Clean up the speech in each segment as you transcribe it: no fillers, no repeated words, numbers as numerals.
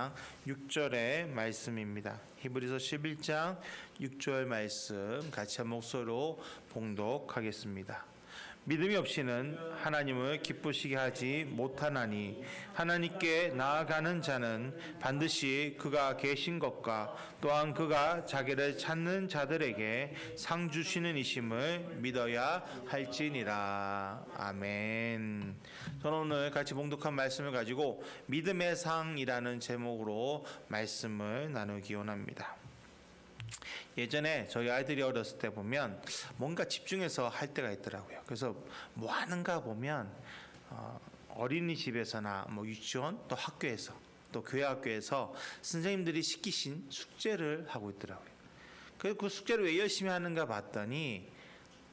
11장 6절의 말씀입니다. 히브리서 11장 6절 말씀 같이 한 목소리로 봉독하겠습니다. 믿음이 없이는 하나님을 기쁘시게 하지 못하나니 하나님께 나아가는 자는 반드시 그가 계신 것과 또한 그가 자기를 찾는 자들에게 상 주시는 이심을 믿어야 할지니라. 아멘. 저는 오늘 같이 봉독한 말씀을 가지고 믿음의 상이라는 제목으로 말씀을 나누기 원합니다. 예전에 저희 아이들이 어렸을 때 보면 뭔가 집중해서 할 때가 있더라고요. 그래서 뭐 하는가 보면 어린이집에서나 뭐 유치원 또 학교에서 또 교회 학교에서 선생님들이 시키신 숙제를 하고 있더라고요. 그래서 그 숙제를 왜 열심히 하는가 봤더니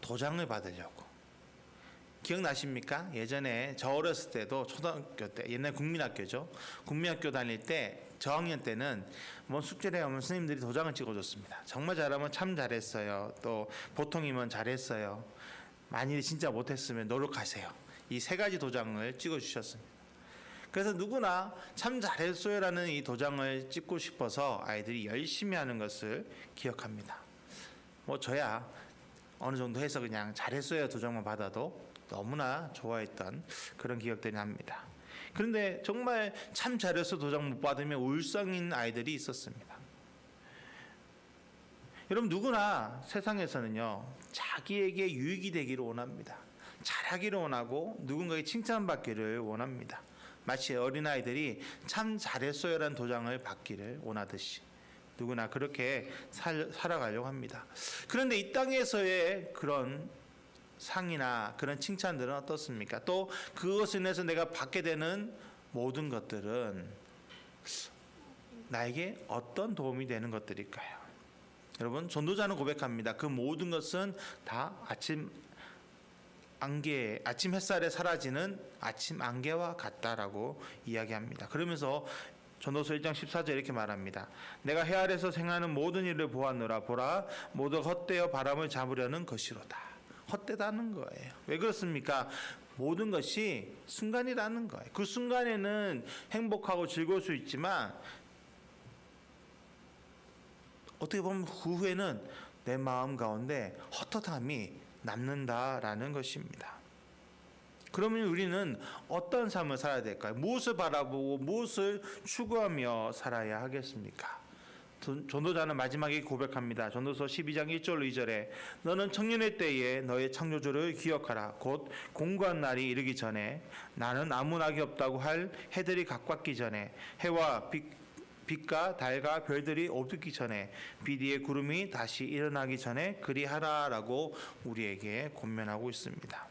도장을 받으려고. 기억나십니까? 예전에 저 어렸을 때도 초등학교 때, 옛날 국민학교죠. 국민학교 다닐 때 저학년 때는 뭐 숙제를 하면 선생님들이 도장을 찍어줬습니다. 정말 잘하면 참 잘했어요. 또 보통이면 잘했어요. 만일 진짜 못했으면 노력하세요. 이 세 가지 도장을 찍어주셨습니다. 그래서 누구나 참 잘했어요라는 이 도장을 찍고 싶어서 아이들이 열심히 하는 것을 기억합니다. 뭐 저야 어느 정도 해서 그냥 잘했어요 도장만 받아도 너무나 좋아했던 그런 기억들이 납니다. 그런데 정말 참 잘해서 도장 못 받으면 울상인 아이들이 있었습니다. 여러분 누구나 세상에서는요 자기에게 유익이 되기를 원합니다. 잘하기를 원하고 누군가에게 칭찬받기를 원합니다. 마치 어린아이들이 참 잘했어요라는 도장을 받기를 원하듯이 누구나 그렇게 살아가려고 합니다. 그런데 이 땅에서의 그런 상이나 그런 칭찬들은 어떻습니까? 또 그것을 인해서 내가 받게 되는 모든 것들은 나에게 어떤 도움이 되는 것들일까요? 여러분 전도자는 고백합니다. 그 모든 것은 다 아침 햇살에 사라지는 아침 안개와 같다라고 이야기합니다. 그러면서 전도서 1장 14절 이렇게 말합니다. 내가 해 아래서 생하는 모든 일을 보았노라. 보라 모두 헛되어 바람을 잡으려는 것이로다. 헛되다는 거예요. 왜 그렇습니까? 모든 것이 순간이라는 거예요. 그 순간에는 행복하고 즐거울 수 있지만 어떻게 보면 그 후에는 내 마음 가운데 헛헛함이 남는다라는 것입니다. 그러면 우리는 어떤 삶을 살아야 될까요? 무엇을 바라보고 무엇을 추구하며 살아야 하겠습니까? 전도자는 마지막에 고백합니다. 전도서 12장 1절로 2절에 너는 청년의 때에 너의 창조주를 기억하라. 곧 공고한 날이 이르기 전에 나는 아무 낙이 없다고 할 해들이 각받기 전에 해와 빛과 달과 별들이 없기 전에 빛 위에 구름이 다시 일어나기 전에 그리하라라고 우리에게 권면하고 있습니다.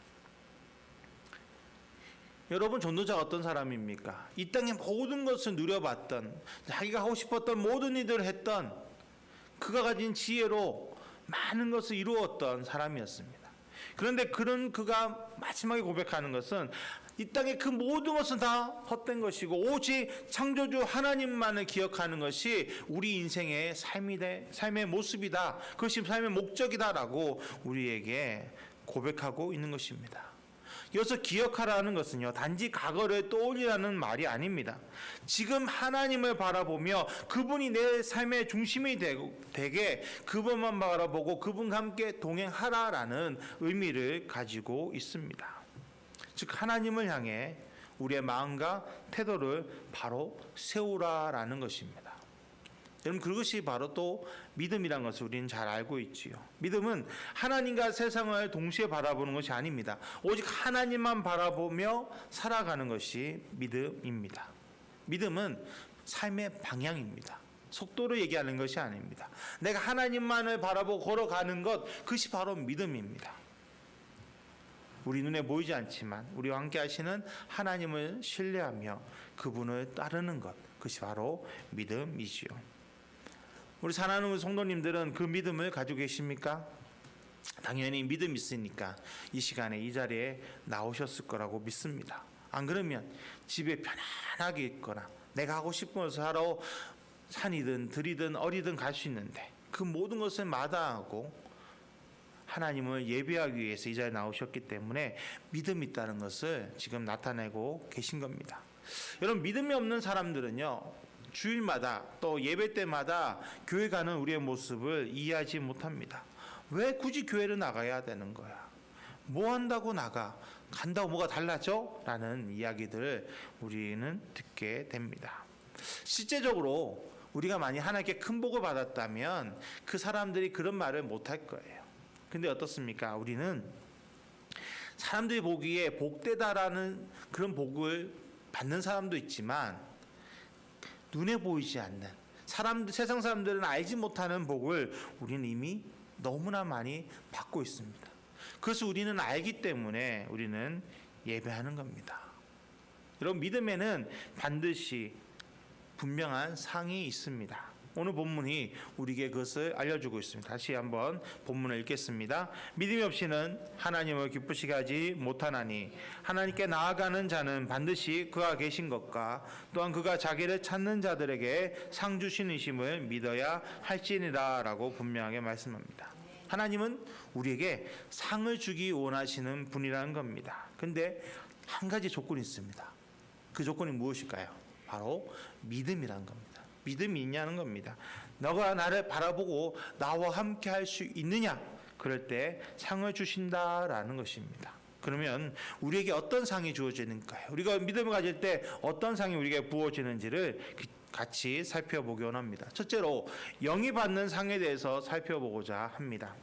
여러분 전도자가 어떤 사람입니까? 이 땅의 모든 것을 누려봤던 자기가 하고 싶었던 모든 일들을 했던 그가 가진 지혜로 많은 것을 이루었던 사람이었습니다. 그런데 그가 마지막에 고백하는 것은 이 땅의 그 모든 것은 다 헛된 것이고 오직 창조주 하나님만을 기억하는 것이 우리 인생의 삶의 모습이다. 그것이 삶의 목적이다라고 우리에게 고백하고 있는 것입니다. 여기서 기억하라는 것은요 단지 과거를 떠올리라는 말이 아닙니다. 지금 하나님을 바라보며 그분이 내 삶의 중심이 되게 그분만 바라보고 그분과 함께 동행하라라는 의미를 가지고 있습니다. 즉 하나님을 향해 우리의 마음과 태도를 바로 세우라라는 것입니다. 여러분 그것이 바로 또 믿음이란 것을 우리는 잘 알고 있지요. 믿음은 하나님과 세상을 동시에 바라보는 것이 아닙니다. 오직 하나님만 바라보며 살아가는 것이 믿음입니다. 믿음은 삶의 방향입니다. 속도를 얘기하는 것이 아닙니다. 내가 하나님만을 바라보고 걸어가는 것 그것이 바로 믿음입니다. 우리 눈에 보이지 않지만 우리와 함께 하시는 하나님을 신뢰하며 그분을 따르는 것 그것이 바로 믿음이지요. 우리 사랑하는 성도님들은 그 믿음을 가지고 계십니까? 당연히 믿음이 있으니까 이 시간에 이 자리에 나오셨을 거라고 믿습니다. 안 그러면 집에 편안하게 있거나 내가 하고 싶은 것을 하러 산이든 들이든 어디든 갈 수 있는데 그 모든 것을 마다하고 하나님을 예배하기 위해서 이 자리에 나오셨기 때문에 믿음이 있다는 것을 지금 나타내고 계신 겁니다. 여러분 믿음이 없는 사람들은요 주일마다 또 예배 때마다 교회 가는 우리의 모습을 이해하지 못합니다. 왜 굳이 교회를 나가야 되는 거야? 뭐 한다고 나가? 간다고 뭐가 달라져? 라는 이야기들을 우리는 듣게 됩니다. 실제적으로 우리가 만약 하나님께 큰 복을 받았다면 그 사람들이 그런 말을 못할 거예요. 근데 어떻습니까? 우리는 사람들이 보기에 복되다라는 그런 복을 받는 사람도 있지만 눈에 보이지 않는 세상 사람들은 알지 못하는 복을 우리는 이미 너무나 많이 받고 있습니다. 그래서 우리는 알기 때문에 우리는 예배하는 겁니다. 여러분, 믿음에는 반드시 분명한 상이 있습니다. 오늘 본문이 우리에게 그것을 알려주고 있습니다. 다시 한번 본문을 읽겠습니다. 믿음이 없이는 하나님을 기쁘시게 하지 못하나니 하나님께 나아가는 자는 반드시 그가 계신 것과 또한 그가 자기를 찾는 자들에게 상 주시니심을 믿어야 할지니라 라고 분명하게 말씀합니다. 하나님은 우리에게 상을 주기 원하시는 분이라는 겁니다. 근데 한 가지 조건이 있습니다. 그 조건이 무엇일까요? 바로 믿음이라는 겁니다. 믿음이 있냐는 겁니다. 너가 나를 바라보고 나와 함께 할 수 있느냐? 그럴 때 상을 주신다라는 것입니다. 그러면 우리에게 어떤 상이 주어지는가요? 우리가 믿음을 가질 때 어떤 상이 우리에게 부어지는지를 같이 살펴보기 원합니다. 첫째로 영이 받는 상에 대해서 살펴보고자 합니다.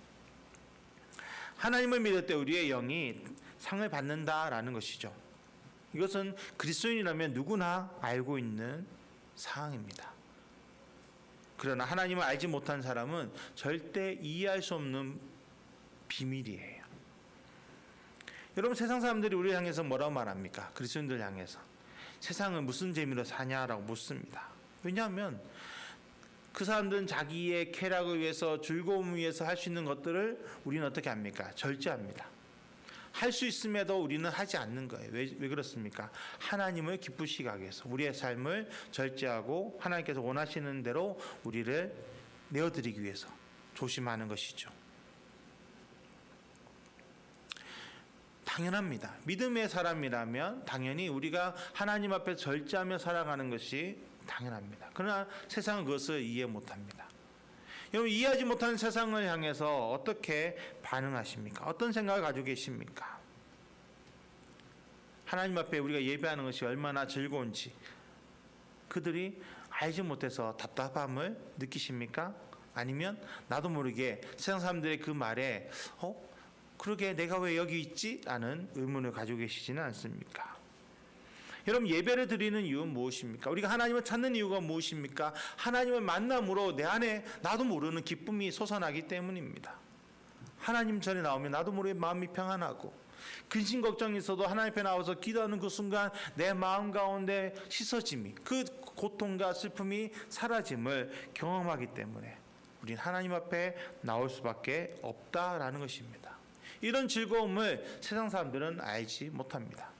하나님을 믿을 때 우리의 영이 상을 받는다라는 것이죠. 이것은 그리스도인이라면 누구나 알고 있는 사항입니다. 그러나 하나님을 알지 못한 사람은 절대 이해할 수 없는 비밀이에요. 여러분, 세상 사람들이 우리를 향해서 뭐라고 말합니까? 그리스도인들 향해서 세상을 무슨 재미로 사냐라고 묻습니다. 왜냐하면 그 사람들은 자기의 쾌락을 위해서, 즐거움을 위해서 할 수 있는 것들을 우리는 어떻게 합니까? 절제합니다. 할 수 있음에도 우리는 하지 않는 거예요. 왜 그렇습니까? 하나님을 기쁘시게 하기 위해서 우리의 삶을 절제하고 하나님께서 원하시는 대로 우리를 내어드리기 위해서 조심하는 것이죠. 당연합니다. 믿음의 사람이라면 당연히 우리가 하나님 앞에 절제하며 살아가는 것이 당연합니다. 그러나 세상은 그것을 이해 못합니다. 여러분, 이해하지 못하는 세상을 향해서 어떻게 반응하십니까? 어떤 생각을 가지고 계십니까? 하나님 앞에 우리가 예배하는 것이 얼마나 즐거운지 그들이 알지 못해서 답답함을 느끼십니까? 아니면 나도 모르게 세상 사람들의 그 말에 그러게 내가 왜 여기 있지? 라는 의문을 가지고 계시지는 않습니까? 여러분, 예배를 드리는 이유는 무엇입니까? 우리가 하나님을 찾는 이유가 무엇입니까? 하나님을 만남으로 내 안에 나도 모르는 기쁨이 솟아나기 때문입니다. 하나님 전에 나오면 나도 모르게 마음이 평안하고 근심 걱정이 있어도 하나님 앞에 나와서 기도하는 그 순간 내 마음 가운데 씻어짐이, 그 고통과 슬픔이 사라짐을 경험하기 때문에 우린 하나님 앞에 나올 수밖에 없다라는 것입니다. 이런 즐거움을 세상 사람들은 알지 못합니다.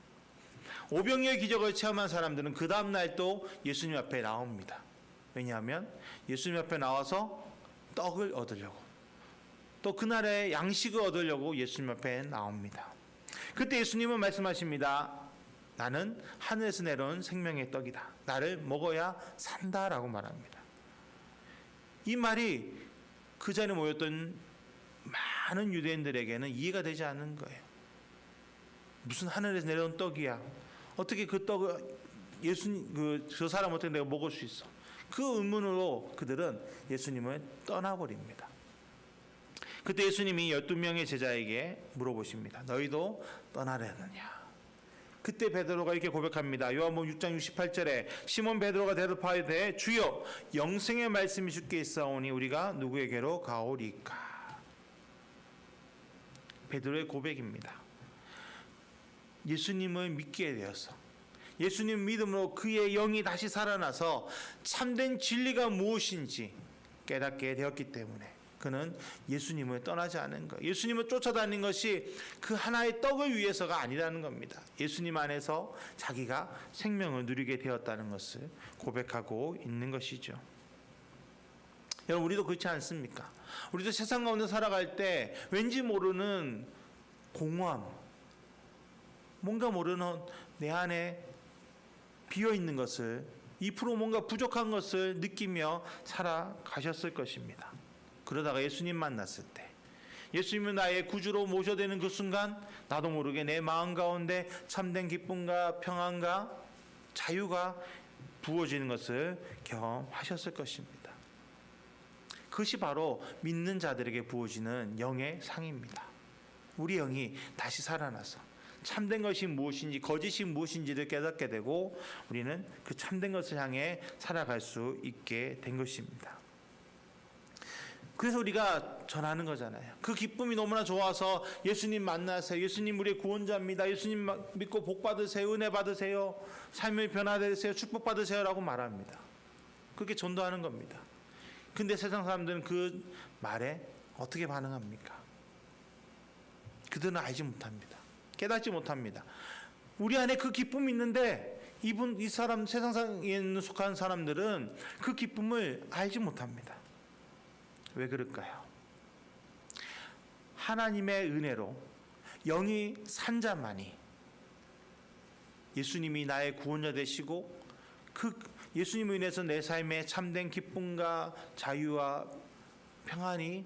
오병이어의 기적을 체험한 사람들은 그 다음날 또 예수님 앞에 나옵니다. 왜냐하면 예수님 앞에 나와서 떡을 얻으려고, 또 그날의 양식을 얻으려고 예수님 앞에 나옵니다. 그때 예수님은 말씀하십니다. 나는 하늘에서 내려온 생명의 떡이다. 나를 먹어야 산다라고 말합니다. 이 말이 그 자리에 모였던 많은 유대인들에게는 이해가 되지 않는 거예요. 무슨 하늘에서 내려온 떡이야? 어떻게 그 떡을 예수님 저 사람 어떻게 내가 먹을 수 있어? 그 의문으로 그들은 예수님을 떠나버립니다. 그때 예수님이 12명의 제자에게 물어보십니다. 너희도 떠나려느냐? 그때 베드로가 이렇게 고백합니다. 요한복음 6장 68절에 시몬 베드로가 대답하되 주여 영생의 말씀이 주께 있사오니 우리가 누구에게로 가오리까? 베드로의 고백입니다. 예수님을 믿게 되어서 예수님 믿음으로 그의 영이 다시 살아나서 참된 진리가 무엇인지 깨닫게 되었기 때문에 그는 예수님을 떠나지 않은 거예요. 예수님을 쫓아다닌 것이 그 하나의 떡을 위해서가 아니라는 겁니다. 예수님 안에서 자기가 생명을 누리게 되었다는 것을 고백하고 있는 것이죠. 여러분, 우리도 그렇지 않습니까? 우리도 세상 가운데 살아갈 때 왠지 모르는 공허함, 뭔가 모르는 내 안에 비어있는 것을 2% 뭔가 부족한 것을 느끼며 살아가셨을 것입니다. 그러다가 예수님 만났을 때, 예수님을 나의 구주로 모셔되는 그 순간 나도 모르게 내 마음 가운데 참된 기쁨과 평안과 자유가 부어지는 것을 경험하셨을 것입니다. 그것이 바로 믿는 자들에게 부어지는 영의 상입니다. 우리 영이 다시 살아나서 참된 것이 무엇인지 거짓이 무엇인지를 깨닫게 되고 우리는 그 참된 것을 향해 살아갈 수 있게 된 것입니다. 그래서 우리가 전하는 거잖아요. 그 기쁨이 너무나 좋아서 예수님 만나세요. 예수님 우리의 구원자입니다. 예수님 믿고 복 받으세요. 은혜 받으세요. 삶의 변화되세요. 축복 받으세요. 라고 말합니다. 그렇게 전도하는 겁니다. 근데 세상 사람들은 그 말에 어떻게 반응합니까? 그들은 알지 못합니다. 깨닫지 못합니다. 우리 안에 그 기쁨이 있는데 이 사람 세상에 속한 사람들은 그 기쁨을 알지 못합니다. 왜 그럴까요? 하나님의 은혜로 영이 산 자만이 예수님이 나의 구원자 되시고 그 예수님을 인해서 내 삶에 참된 기쁨과 자유와 평안이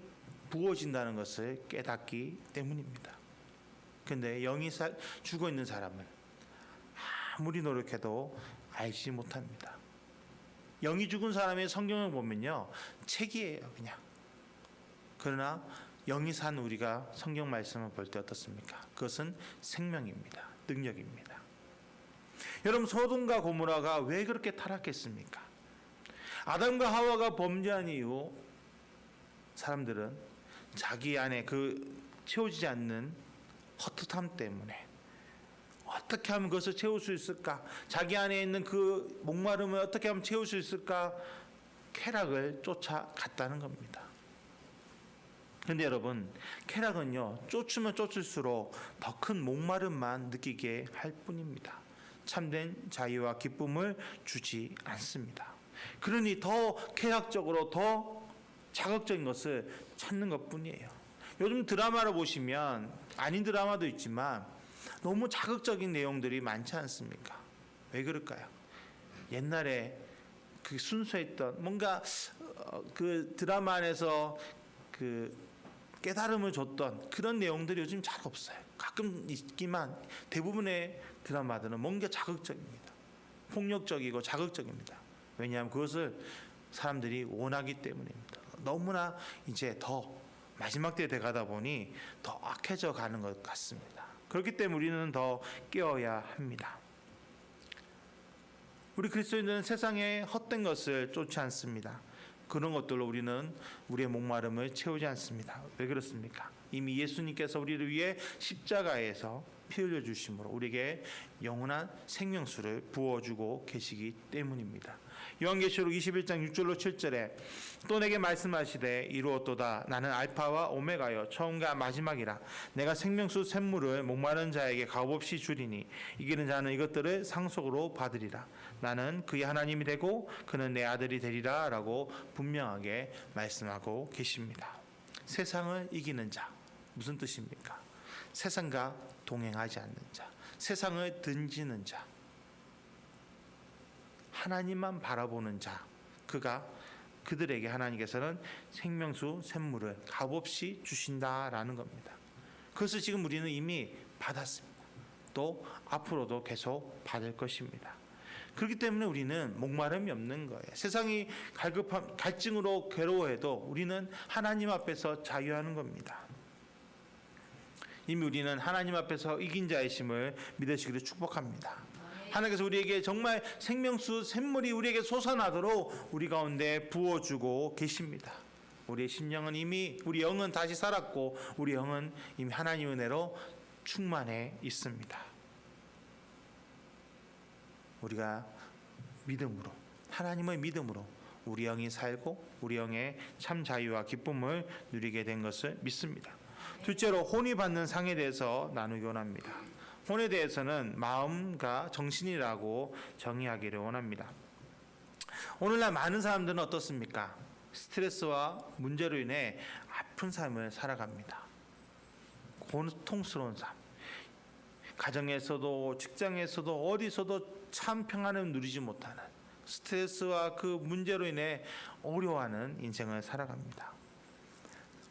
부어진다는 것을 깨닫기 때문입니다. 그런데 영이 죽어 있는 사람은 아무리 노력해도 알지 못합니다. 영이 죽은 사람의 성경을 보면요, 책이에요, 그냥. 그러나 영이 산 우리가 성경 말씀을 볼 때 어떻습니까? 그것은 생명입니다. 능력입니다. 여러분, 소돔과 고모라가 왜 그렇게 타락했습니까? 아담과 하와가 범죄한 이후 사람들은 자기 안에 그 채워지지 않는 헛헛함 때문에 어떻게 하면 그것을 채울 수 있을까? 자기 안에 있는 그 목마름을 어떻게 하면 채울 수 있을까? 쾌락을 쫓아갔다는 겁니다. 그런데 여러분, 쾌락은요, 쫓으면 쫓을수록 더 큰 목마름만 느끼게 할 뿐입니다. 참된 자유와 기쁨을 주지 않습니다. 그러니 더 쾌락적으로 더 자극적인 것을 찾는 것뿐이에요. 요즘 드라마를 보시면 아닌 드라마도 있지만 너무 자극적인 내용들이 많지 않습니까? 왜 그럴까요? 옛날에 그 순수했던 뭔가 그 드라마 안에서 그 깨달음을 줬던 그런 내용들이 요즘 잘 없어요. 가끔 있기만 대부분의 드라마들은 뭔가 자극적입니다. 폭력적이고 자극적입니다. 왜냐하면 그것을 사람들이 원하기 때문입니다. 너무나 이제 더 마지막 때에 돼가다 보니 더 악해져 가는 것 같습니다. 그렇기 때문에 우리는 더 깨어야 합니다. 우리 그리스도인들은 세상의 헛된 것을 쫓지 않습니다. 그런 것들로 우리는 우리의 목마름을 채우지 않습니다. 왜 그렇습니까? 이미 예수님께서 우리를 위해 십자가에서 피 흘려 주심으로 우리에게 영원한 생명수를 부어주고 계시기 때문입니다. 요한계시록 21장 6절로 7절에 또 내게 말씀하시되 이루었도다. 나는 알파와 오메가여 처음과 마지막이라. 내가 생명수 샘물을 목마른 자에게 값없이 주리니 이기는 자는 이것들을 상속으로 받으리라. 나는 그의 하나님이 되고 그는 내 아들이 되리라 라고 분명하게 말씀하고 계십니다. 세상을 이기는 자, 무슨 뜻입니까? 세상과 동행하지 않는 자, 세상을 던지는 자, 하나님만 바라보는 자, 그들에게 하나님께서는 생명수 샘물을 값없이 주신다라는 겁니다. 그것을 지금 우리는 이미 받았습니다. 또 앞으로도 계속 받을 것입니다. 그렇기 때문에 우리는 목마름이 없는 거예요. 세상이 갈증으로 괴로워해도 우리는 하나님 앞에서 자유하는 겁니다. 이미 우리는 하나님 앞에서 이긴 자이심을 믿으시기를 축복합니다. 하나님께서 우리에게 정말 생명수 샘물이 우리에게 솟아나도록 우리 가운데 부어주고 계십니다. 우리의 심령은 이미, 우리 영은 다시 살았고 우리 영은 이미 하나님의 은혜로 충만해 있습니다. 우리가 믿음으로, 하나님의 믿음으로 우리 영이 살고 우리 영의 참 자유와 기쁨을 누리게 된 것을 믿습니다. 둘째로 혼이 받는 상에 대해서 나누기 원합니다. 혼에 대해서는 마음과 정신이라고 정의하기를 원합니다. 오늘날 많은 사람들은 어떻습니까? 스트레스와 문제로 인해 아픈 삶을 살아갑니다. 고통스러운 삶. 가정에서도 직장에서도 어디서도 참 평안을 누리지 못하는 스트레스와 그 문제로 인해 어려워하는 인생을 살아갑니다.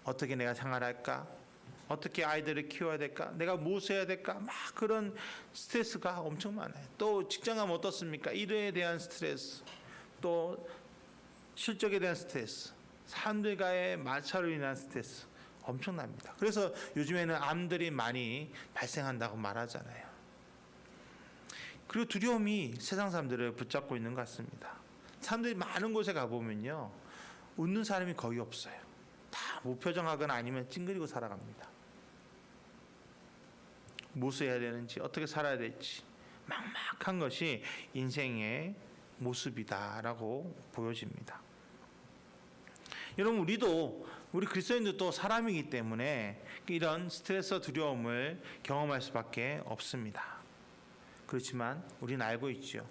어떻게 내가 생활할까? 어떻게 아이들을 키워야 될까? 내가 무엇을 해야 될까? 막 그런 스트레스가 엄청 많아요. 또 직장 가면 어떻습니까? 일에 대한 스트레스, 또 실적에 대한 스트레스, 사람들과의 마찰로 인한 스트레스 엄청납니다. 그래서 요즘에는 암들이 많이 발생한다고 말하잖아요. 그리고 두려움이 세상 사람들을 붙잡고 있는 것 같습니다. 사람들이 많은 곳에 가보면요, 웃는 사람이 거의 없어요. 다 무표정하거나 아니면 찡그리고 살아갑니다. 무엇을 해야 되는지, 어떻게 살아야 될지 막막한 것이 인생의 모습이다라고 보여집니다. 여러분, 우리 그리스도인들도 사람이기 때문에 이런 스트레스와 두려움을 경험할 수밖에 없습니다. 그렇지만 우리는 알고 있죠.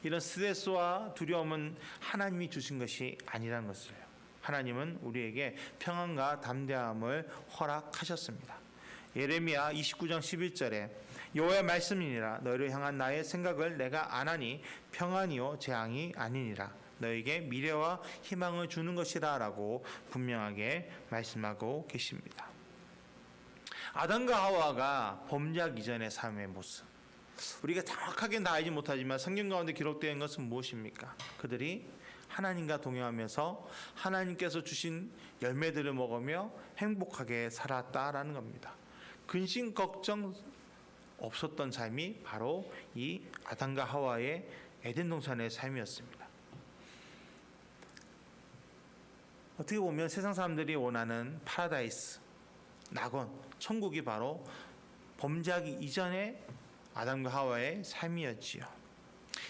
이런 스트레스와 두려움은 하나님이 주신 것이 아니라는 것을. 하나님은 우리에게 평안과 담대함을 허락하셨습니다. 예레미야 29장 11절에 여호와의 말씀이니라 너희를 향한 나의 생각을 내가 아나니 평안이요 재앙이 아니니라 너에게 미래와 희망을 주는 것이라 라고 분명하게 말씀하고 계십니다. 아담과 하와가 범죄하기 이전의 삶의 모습, 우리가 정확하게는 다 알지 못하지만 성경 가운데 기록된 것은 무엇입니까? 그들이 하나님과 동행하면서 하나님께서 주신 열매들을 먹으며 행복하게 살았다라는 겁니다. 근심 걱정 없었던 삶이 바로 이 아담과 하와의 에덴 동산의 삶이었습니다. 어떻게 보면 세상 사람들이 원하는 파라다이스, 낙원, 천국이 바로 범죄하기 이전의 아담과 하와의 삶이었지요.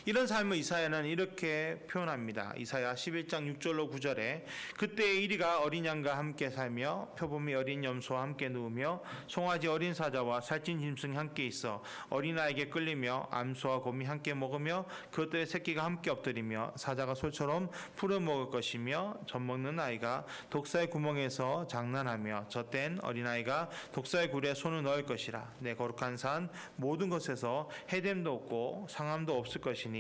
이런 삶을 이사야는 이렇게 표현합니다. 이사야 11장 6절로 9절에 그때 이리가 어린 양과 함께 살며 표범이 어린 염소와 함께 누우며 송아지 어린 사자와 살찐 짐승이 함께 있어 어린아이에게 끌리며 암소와 곰이 함께 먹으며 그것들의 새끼가 함께 엎드리며 사자가 소처럼 풀을 먹을 것이며 젖먹는 아이가 독사의 구멍에서 장난하며 젖된 어린아이가 독사의 굴에 손을 넣을 것이라. 내 거룩한 산 모든 것에서 해됨도 없고 상함도 없을 것이니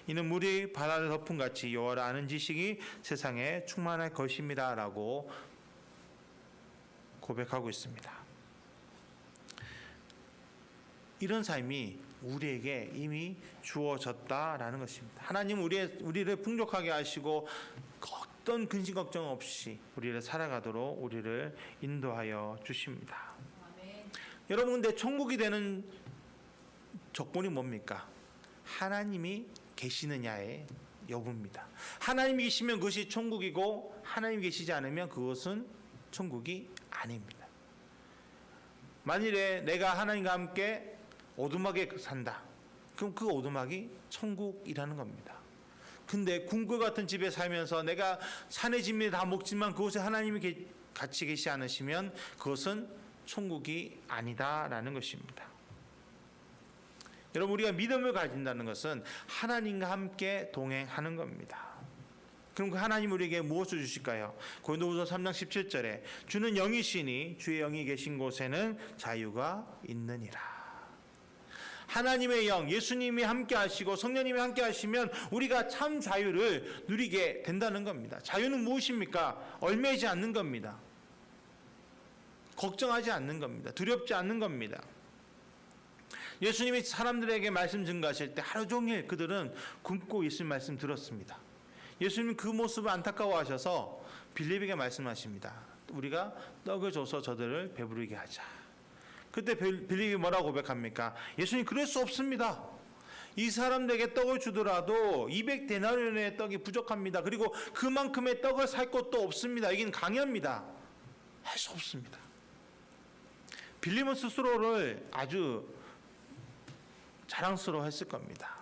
이는 물이 바다를 덮은 같이 여호와를 아는 지식이 세상에 충만할 것입니다 라고 고백하고 있습니다. 이런 삶이 우리에게 이미 주어졌다라는 것입니다. 하나님 우리를 풍족하게 하시고 어떤 근심 걱정 없이 우리를 살아가도록 우리를 인도하여 주십니다. 여러분, 근데 천국이 되는 조건이 뭡니까? 하나님이 계시느냐의 여부입니다. 하나님이 계시면 그것이 천국이고 하나님이 계시지 않으면 그것은 천국이 아닙니다. 만일에 내가 하나님과 함께 오두막에 산다, 그럼 그 오두막이 천국이라는 겁니다. 근데 궁궐 같은 집에 살면서 내가 산의 진미를 다 먹지만 그곳에 하나님이 같이 계시지 않으시면 그것은 천국이 아니다라는 것입니다. 여러분, 우리가 믿음을 가진다는 것은 하나님과 함께 동행하는 겁니다. 그럼 그 하나님 우리에게 무엇을 주실까요? 고린도후서 3장 17절에 주는 영이시니 주의 영이 계신 곳에는 자유가 있느니라. 하나님의 영, 예수님이 함께 하시고 성령님이 함께 하시면 우리가 참 자유를 누리게 된다는 겁니다. 자유는 무엇입니까? 얽매이지 않는 겁니다. 걱정하지 않는 겁니다. 두렵지 않는 겁니다. 예수님이 사람들에게 말씀 증거하실 때 하루 종일 그들은 굶고 있을 말씀 들었습니다. 예수님은 그 모습을 안타까워하셔서 빌립에게 말씀하십니다. 우리가 떡을 줘서 저들을 배부르게 하자. 그때 빌립이 뭐라고 고백합니까? 예수님, 그럴 수 없습니다. 이 사람들에게 떡을 주더라도 200데나리온의 떡이 부족합니다. 그리고 그만큼의 떡을 살 곳도 없습니다. 여기는 강야입니다. 할 수 없습니다. 빌립은 스스로를 아주 자랑스러워했을 겁니다.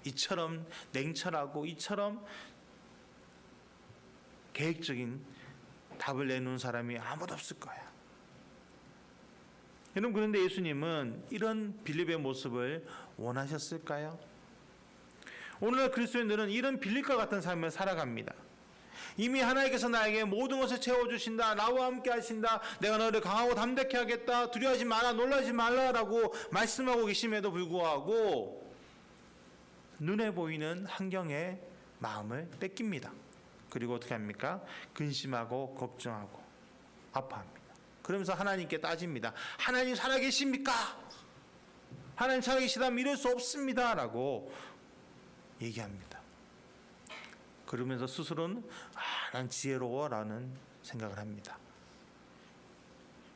이처럼 냉철하고 이처럼 계획적인 답을 내놓은 사람이 아무도 없을 거야. 여러분, 그런데 예수님은 이런 빌립의 모습을 원하셨을까요? 오늘날 그리스도인들은 이런 빌립과 같은 삶을 살아갑니다. 이미 하나님께서 나에게 모든 것을 채워주신다, 나와 함께 하신다, 내가 너를 강하고 담대케 하겠다, 두려워하지 마라, 놀라지 말라라고 말씀하고 계심에도 불구하고 눈에 보이는 환경에 마음을 뺏깁니다. 그리고 어떻게 합니까? 근심하고 걱정하고 아파합니다. 그러면서 하나님께 따집니다. 하나님 살아계십니까? 하나님 살아계시다면 이럴 수 없습니다 라고 얘기합니다. 그러면서 스스로는 난 지혜로워 라는 생각을 합니다.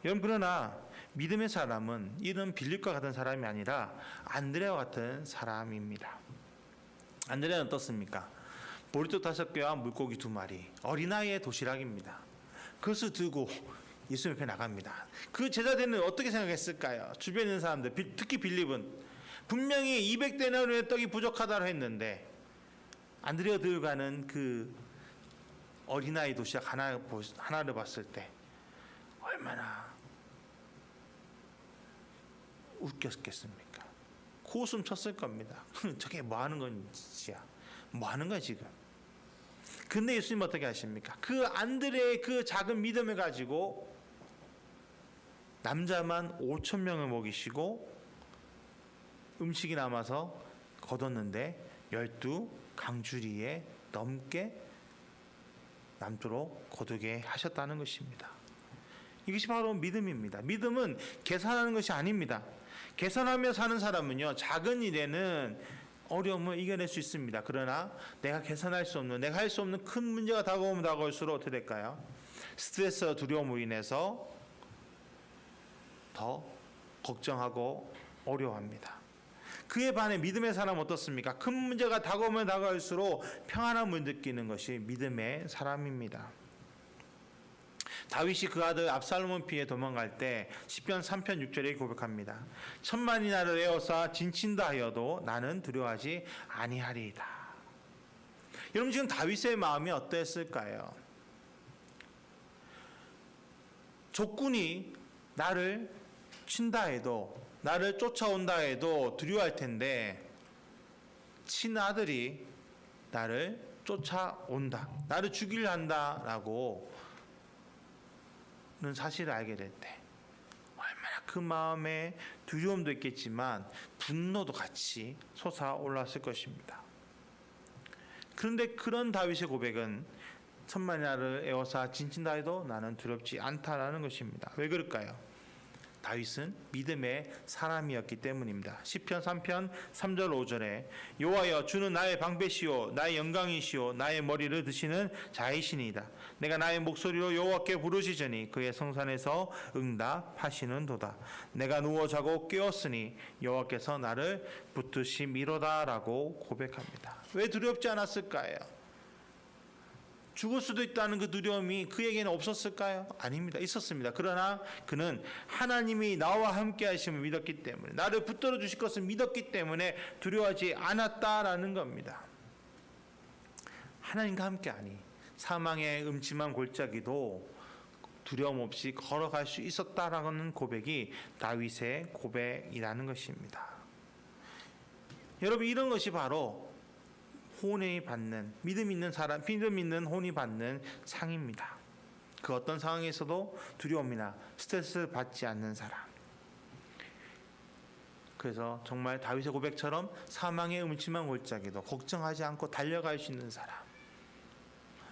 여러분, 그러나 믿음의 사람은 이런 빌립과 같은 사람이 아니라 안드레와 같은 사람입니다. 안드레는 어떻습니까? 보리떡 5개와 물고기 2마리, 어린아이의 도시락입니다. 그것을 들고 예수 옆에 나갑니다. 그 제자들은 어떻게 생각했을까요? 주변에 있는 사람들, 특히 빌립은 분명히 200데나리온의 떡이 부족하다고 했는데 안드레가 들고 가는 그 어린아이 도시락 하나를 봤을 때 얼마나 웃겼겠습니까? 코웃음 쳤을 겁니다. 저게 뭐 하는 건지야. 뭐 하는 거야 지금. 근데 예수님 어떻게 하십니까? 그 안드레의 그 작은 믿음을 가지고 남자만 5,000명을 먹이시고 음식이 남아서 거뒀는데 12강주리에 넘게 남도록 거두게 하셨다는 것입니다. 이것이 바로 믿음입니다. 믿음은 계산하는 것이 아닙니다. 계산하며 사는 사람은요, 작은 일에는 어려움을 이겨낼 수 있습니다. 그러나 내가 계산할 수 없는, 내가 할 수 없는 큰 문제가 다가오면 다가올수록 어떻게 될까요? 스트레스와 두려움으로 인해서 더 걱정하고 어려워합니다. 그에 반해 믿음의 사람은 어떻습니까? 큰 문제가 다가오면 다가올수록 평안함을 느끼는 것이 믿음의 사람입니다. 다윗이 그 아들 압살롬을 피해 도망갈 때 시편 3편 6절에 고백합니다. 천만이 나를 에워싸 진친다 하여도 나는 두려워하지 아니하리이다. 여러분, 지금 다윗의 마음이 어땠을까요? 적군이 나를 친다 해도, 나를 쫓아온다 해도 두려워할 텐데 친아들이 나를 쫓아온다, 나를 죽이려 한다라고 는 사실을 알게 될 때 얼마나 그 마음에 두려움도 있겠지만 분노도 같이 솟아올랐을 것입니다. 그런데 그런 다윗의 고백은 천만이 나를 에워싸 진친다 해도 나는 두렵지 않다라는 것입니다. 왜 그럴까요? 다윗은 믿음의 사람이었기 때문입니다. 시편 3편 3절 5절에 여호와여 주는 나의 방패시오 나의 영광이시오 나의 머리를 드시는 자이시니이다. 내가 나의 목소리로 여호와께 부르시더니 그의 성산에서 응답하시는도다. 내가 누워 자고 깨었으니 여호와께서 나를 붙드심이로다라고 고백합니다. 왜 두렵지 않았을까요? 죽을 수도 있다는 그 두려움이 그에게는 없었을까요? 아닙니다. 있었습니다. 그러나 그는 하나님이 나와 함께 하심을 믿었기 때문에, 나를 붙들어 주실 것을 믿었기 때문에 두려워하지 않았다라는 겁니다. 하나님과 함께하니 사망의 음침한 골짜기도 두려움 없이 걸어갈 수 있었다라는 고백이 다윗의 고백이라는 것입니다. 여러분, 이런 것이 바로 혼이 받는, 믿음 있는 사람, 믿음 있는 혼이 받는 상입니다. 그 어떤 상황에서도 두려움이나 스트레스를 받지 않는 사람. 그래서 정말 다윗의 고백처럼 사망의 음침한 골짜기도 걱정하지 않고 달려갈 수 있는 사람.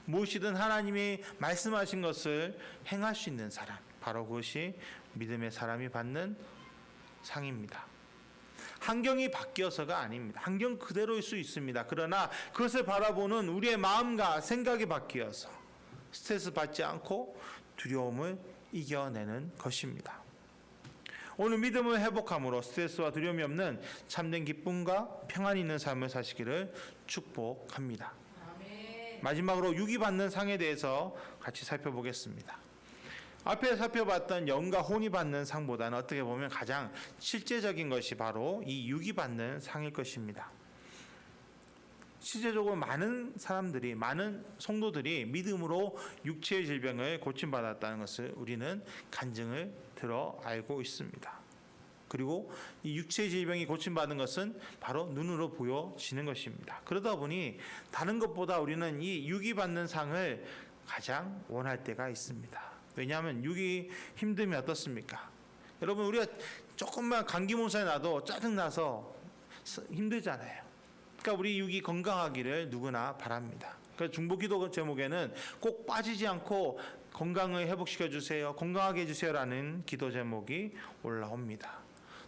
무엇이든 하나님이 말씀하신 것을 행할 수 있는 사람. 바로 그것이 믿음의 사람이 받는 상입니다. 환경이 바뀌어서가 아닙니다. 환경 그대로일 수 있습니다. 그러나 그것을 바라보는 우리의 마음과 생각이 바뀌어서 스트레스 받지 않고 두려움을 이겨내는 것입니다. 오늘 믿음을 회복함으로 스트레스와 두려움이 없는 참된 기쁨과 평안이 있는 삶을 사시기를 축복합니다. 마지막으로 유기 받는 상에 대해서 같이 살펴보겠습니다. 앞에 살펴봤던 영과 혼이 받는 상보다는 어떻게 보면 가장 실제적인 것이 바로 이 육이 받는 상일 것입니다. 실제적으로 많은 사람들이, 많은 성도들이 믿음으로 육체의 질병을 고침받았다는 것을 우리는 간증을 들어 알고 있습니다. 그리고 이 육체의 질병이 고침받은 것은 바로 눈으로 보여지는 것입니다. 그러다 보니 다른 것보다 우리는 이 육이 받는 상을 가장 원할 때가 있습니다. 왜냐하면 육이 힘듦이 어떻습니까? 여러분, 우리가 조금만 감기 몸살이 나도 짜증나서 힘들잖아요. 그러니까 우리 육이 건강하기를 누구나 바랍니다. 그래서 중보기도 제목에는 꼭 빠지지 않고 건강을 회복시켜 주세요, 건강하게 해주세요라는 기도 제목이 올라옵니다.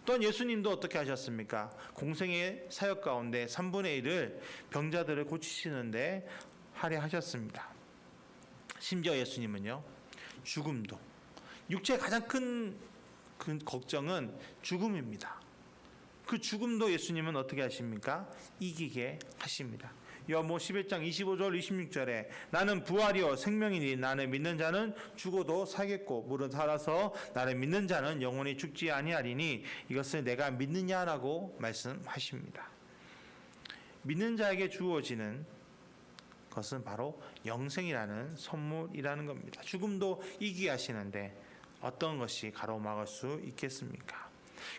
또한 예수님도 어떻게 하셨습니까? 공생의 사역 가운데 3분의 1을 병자들을 고치시는데 할애하셨습니다. 심지어 예수님은요, 죽음도, 육체의 가장 큰 걱정은 죽음입니다. 그 죽음도 예수님은 어떻게 하십니까? 이기게 하십니다. 요한복음 11장 25절 26절에 나는 부활이요 생명이니 나를 믿는 자는 죽어도 살겠고 무릇 살아서 나를 믿는 자는 영원히 죽지 아니하리니 이것을 내가 믿느냐라고 말씀하십니다. 믿는 자에게 주어지는 것은 바로 영생이라는 선물이라는 겁니다. 죽음도 이기게 하시는데 어떤 것이 가로막을 수 있겠습니까?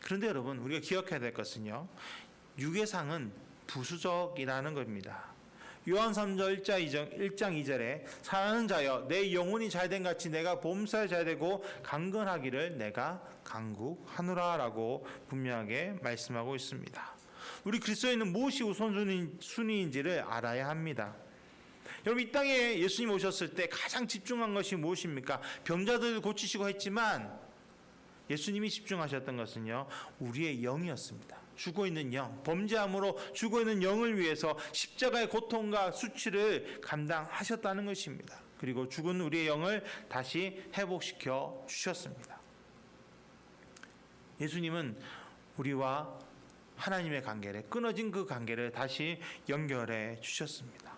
그런데 여러분, 우리가 기억해야 될 것은요, 육의 상은 부수적이라는 겁니다. 요한 3장 1장 2절에 사랑하는 자여 내 영혼이 잘된 같이 내가 범사에 잘되고 강건하기를 내가 간구하노라 라고 분명하게 말씀하고 있습니다. 우리 그리스도인은 무엇이 우선순위인지를 알아야 합니다. 여러분, 이 땅에 예수님 오셨을 때 가장 집중한 것이 무엇입니까? 병자들을 고치시고 했지만 예수님이 집중하셨던 것은요, 우리의 영이었습니다. 죽어있는 영, 범죄함으로 죽어있는 영을 위해서 십자가의 고통과 수치를 감당하셨다는 것입니다. 그리고 죽은 우리의 영을 다시 회복시켜 주셨습니다. 예수님은 우리와 하나님의 관계를, 끊어진 그 관계를 다시 연결해 주셨습니다.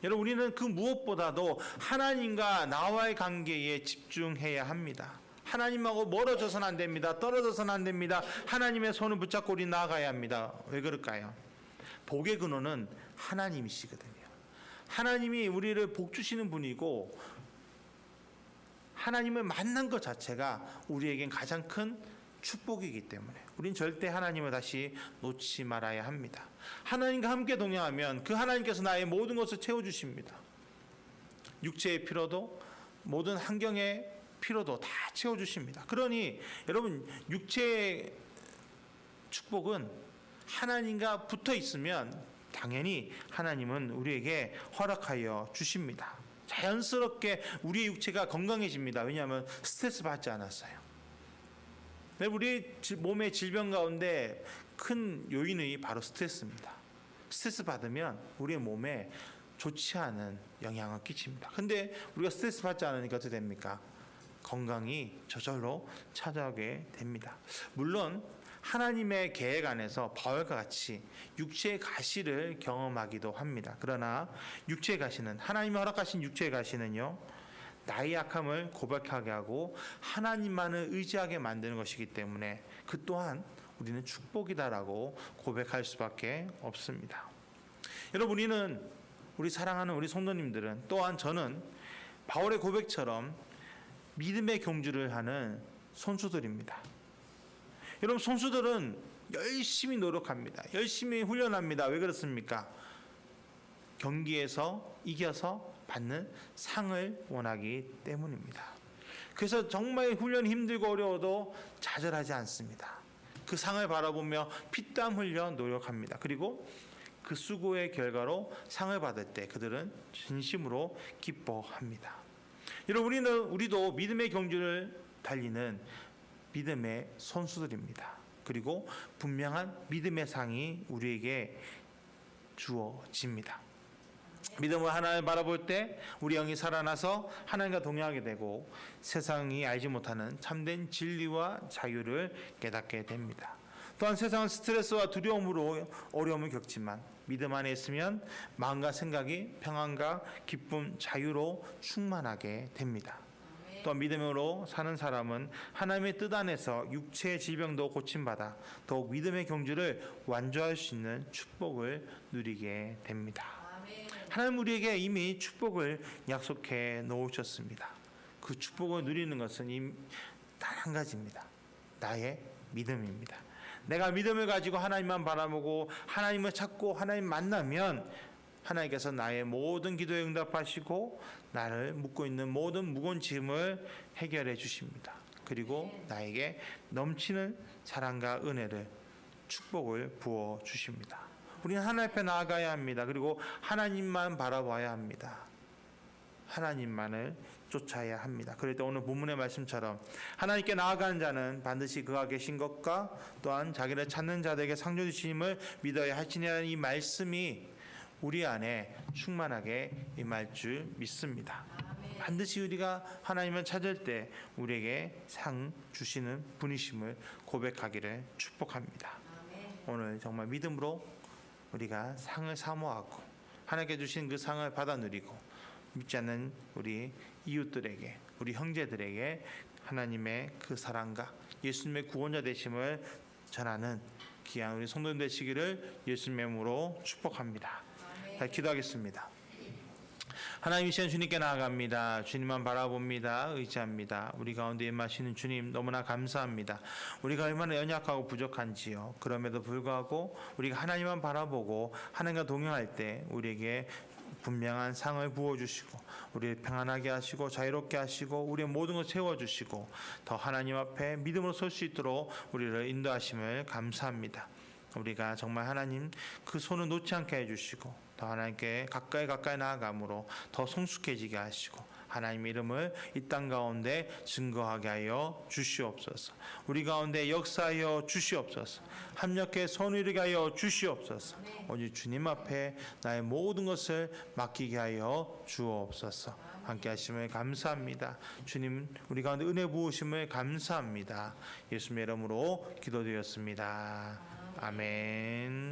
여러분, 우리는 그 무엇보다도 하나님과 나와의 관계에 집중해야 합니다. 하나님하고 멀어져서는 안 됩니다. 떨어져서는 안 됩니다. 하나님의 손을 붙잡고 우리 나아가야 합니다. 왜 그럴까요? 복의 근원은 하나님이시거든요. 하나님이 우리를 복 주시는 분이고 하나님을 만난 것 자체가 우리에겐 가장 큰 축복이기 때문에 우린 절대 하나님을 다시 놓지 말아야 합니다. 하나님과 함께 동행하면 그 하나님께서 나의 모든 것을 채워주십니다. 육체의 피로도, 모든 환경의 피로도 다 채워주십니다. 그러니 여러분, 육체의 축복은 하나님과 붙어 있으면 당연히 하나님은 우리에게 허락하여 주십니다. 자연스럽게 우리의 육체가 건강해집니다. 왜냐하면 스트레스 받지 않았어요. 우리 몸의 질병 가운데 큰 요인이 바로 스트레스입니다. 스트레스 받으면 우리의 몸에 좋지 않은 영향을 끼칩니다. 근데 우리가 스트레스 받지 않으니까 어떻게 됩니까? 건강이 저절로 찾아오게 됩니다. 물론 하나님의 계획 안에서 바울과 같이 육체의 가시를 경험하기도 합니다. 그러나 육체의 가시는, 하나님이 허락하신 육체의 가시는요, 나의 약함을 고백하게 하고 하나님만을 의지하게 만드는 것이기 때문에 그 또한 우리는 축복이다라고 고백할 수밖에 없습니다. 여러분, 우리 사랑하는 우리 성도님들은, 또한 저는 바울의 고백처럼 믿음의 경주를 하는 선수들입니다. 여러분, 선수들은 열심히 노력합니다. 열심히 훈련합니다. 왜 그렇습니까? 경기에서 이겨서 받는 상을 원하기 때문입니다. 그래서 정말 훈련이 힘들고 어려워도 좌절하지 않습니다. 그 상을 바라보며 피땀 흘려 노력합니다. 그리고 그 수고의 결과로 상을 받을 때 그들은 진심으로 기뻐합니다. 여러분, 우리도 믿음의 경주를 달리는 믿음의 선수들입니다. 그리고 분명한 믿음의 상이 우리에게 주어집니다. 믿음으로 하나님을 바라볼 때 우리 영이 살아나서 하나님과 동행하게 되고 세상이 알지 못하는 참된 진리와 자유를 깨닫게 됩니다. 또한 세상은 스트레스와 두려움으로 어려움을 겪지만 믿음 안에 있으면 마음과 생각이 평안과 기쁨, 자유로 충만하게 됩니다. 또 믿음으로 사는 사람은 하나님의 뜻 안에서 육체의 질병도 고침받아 더욱 믿음의 경주를 완주할 수 있는 축복을 누리게 됩니다. 하나님 우리에게 이미 축복을 약속해 놓으셨습니다. 그 축복을 누리는 것은 단 한 가지입니다. 나의 믿음입니다. 내가 믿음을 가지고 하나님만 바라보고 하나님을 찾고 하나님 만나면 하나님께서 나의 모든 기도에 응답하시고 나를 묶고 있는 모든 무거운 짐을 해결해 주십니다. 그리고 나에게 넘치는 사랑과 은혜를, 축복을 부어 주십니다. 우리는 하나님 앞에 나아가야 합니다. 그리고 하나님만 바라봐야 합니다. 하나님만을 쫓아야 합니다. 그럴 때 오늘 본문의 말씀처럼 하나님께 나아가는 자는 반드시 그가 계신 것과 또한 자기를 찾는 자들에게 상조 주심을 믿어야 하시니라는 이 말씀이 우리 안에 충만하게 임할 줄 믿습니다. 반드시 우리가 하나님을 찾을 때 우리에게 상 주시는 분이심을 고백하기를 축복합니다. 오늘 정말 믿음으로 우리가 상을 사모하고 하나님께 주신 그 상을 받아 누리고 믿지 않는 우리 이웃들에게, 우리 형제들에게 하나님의 그 사랑과 예수님의 구원자 되심을 전하는 귀한 우리 성도님 되시기를 예수님의 이름으로 축복합니다. 다 기도하겠습니다. 하나님, 이 시간 주님께 나아갑니다. 주님만 바라봅니다. 의지합니다. 우리 가운데 임하시는 주님 너무나 감사합니다. 우리가 얼마나 연약하고 부족한지요. 그럼에도 불구하고 우리가 하나님만 바라보고 하나님과 동행할 때 우리에게 분명한 상을 부어주시고 우리를 평안하게 하시고 자유롭게 하시고 우리의 모든 것을 채워주시고 더 하나님 앞에 믿음으로 설 수 있도록 우리를 인도하심을 감사합니다. 우리가 정말 하나님 그 손을 놓지 않게 해주시고 더 하나님께 가까이 나아감으로 더 성숙해지게 하시고 하나님의 이름을 이 땅 가운데 증거하게 하여 주시옵소서. 우리 가운데 역사하여 주시옵소서. 합력해 선을 이루게 하여 주시옵소서. 오직 주님 앞에 나의 모든 것을 맡기게 하여 주옵소서. 함께 하심을 감사합니다. 주님, 우리 가운데 은혜 부으심을 감사합니다. 예수님의 이름으로 기도드렸습니다. 아멘.